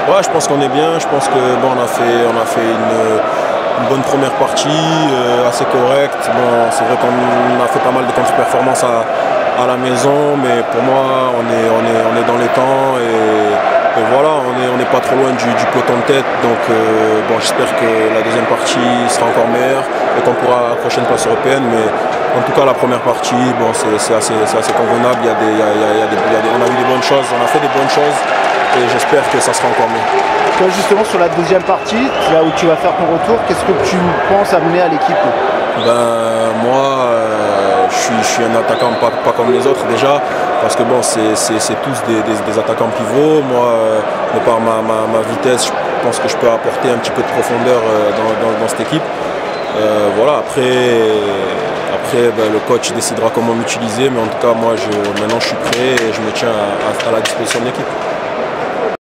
Ouais, je pense qu'on est bien. Je pense que bon, on a fait une bonne première partie, assez correcte. Bon, c'est vrai qu'on a fait pas mal de contre-performances à la maison, mais pour moi, on est dans les temps et voilà, on n'est pas trop loin du peloton de tête. Donc, bon, j'espère que la deuxième partie sera encore meilleure et qu'on pourra accrocher une place européenne. Mais en tout cas, la première partie, bon, c'est assez convenable. On a vu des bonnes choses, on a fait des bonnes choses. Et j'espère que ça sera encore mieux. Toi justement sur la deuxième partie, là où tu vas faire ton retour, qu'est-ce que tu penses amener à l'équipe? Moi, je suis un attaquant pas comme les autres déjà, parce que bon, c'est tous des attaquants pivots. Moi, de par ma vitesse, je pense que je peux apporter un petit peu de profondeur dans cette équipe. Voilà, après le coach décidera comment m'utiliser, mais en tout cas, moi, maintenant je suis prêt et je me tiens à la disposition de l'équipe.